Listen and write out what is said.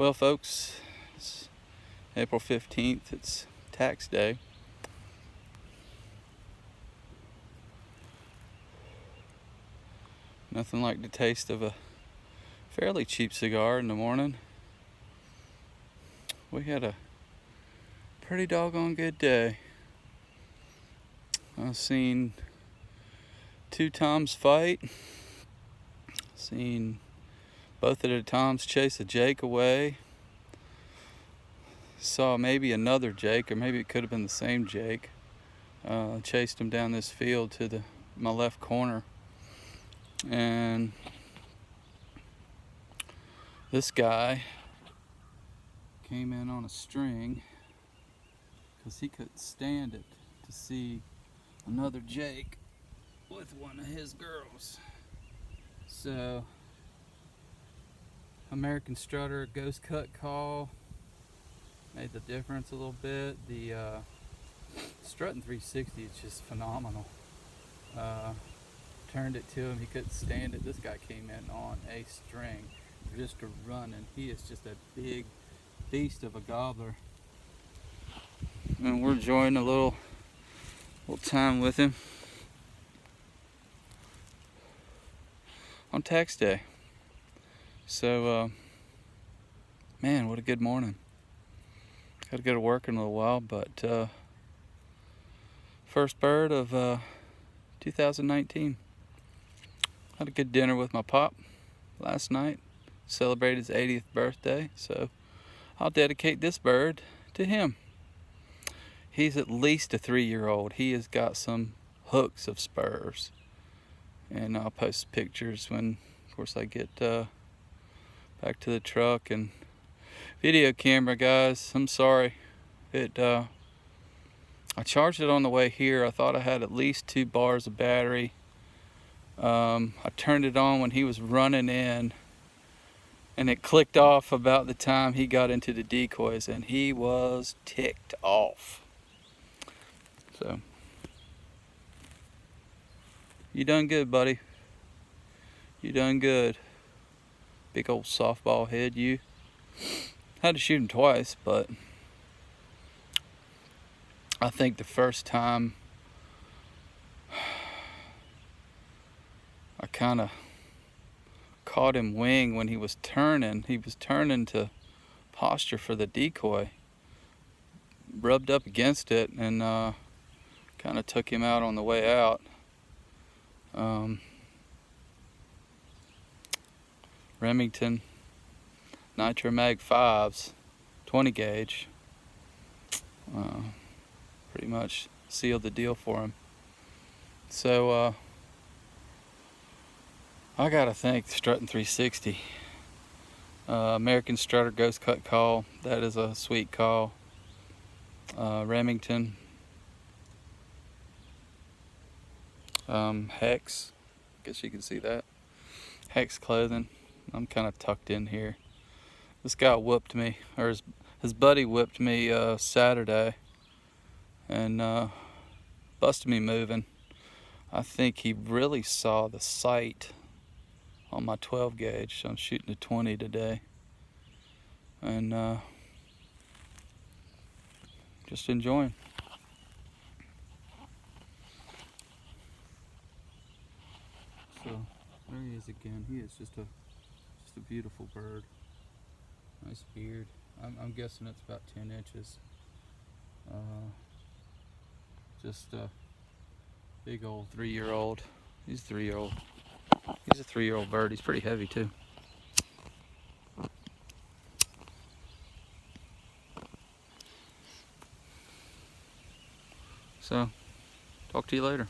Well, folks, it's April 15th. It's tax day. Nothing like the taste of a fairly cheap cigar in the morning. We had a pretty doggone good day. I've seen two Toms fight. Seen both of the Toms chase a Jake away. Saw maybe another Jake, or maybe it could have been the same Jake. Chased him down this field to my left corner. And this guy came in on a string because he couldn't stand it to see another Jake with one of his girls. So, American Strutter ghost cut call made the difference a little bit. The strutting 360 is just phenomenal. Turned it to him, he couldn't stand it. This guy came in on a string, just a running. He is just a big beast of a gobbler, and we're enjoying a little time with him on tax day. So, man, what a good morning. Got to go to work in a little while, but first bird of 2019. Had a good dinner with my pop last night. Celebrated his 80th birthday, so I'll dedicate this bird to him. He's at least a 3-year-old. He has got some hooks of spurs, and I'll post pictures when, of course, I get back to the truck. And video camera, guys, I'm sorry. I charged it on the way here. I thought I had at least 2 bars of battery. I turned it on when he was running in, and it clicked off about the time he got into the decoys, and he was ticked off. So, you done good, buddy. You done good. Big old softball head, you. Had to shoot him twice, but I think the first time I kind of caught him wing when he was turning. He was turning to posture for the decoy. Rubbed up against it and kind of took him out on the way out. Remington Nitro Mag 5s, 20 gauge. Pretty much sealed the deal for him. So, I gotta thank Strutting 360. American Strutter Ghost Cut call. That is a sweet call. Remington. Hex. Guess you can see that. Hex clothing. I'm kind of tucked in here. This guy whooped me, or his buddy whipped me Saturday, and busted me moving. I think he really saw the sight on my 12 gauge. So I'm shooting a 20 today, and just enjoying. So there he is again. He is just a beautiful bird. Nice beard. I'm guessing it's about 10 inches. Just a big old 3-year-old. He's a 3-year-old. He's a 3-year-old bird. He's pretty heavy too. So, talk to you later.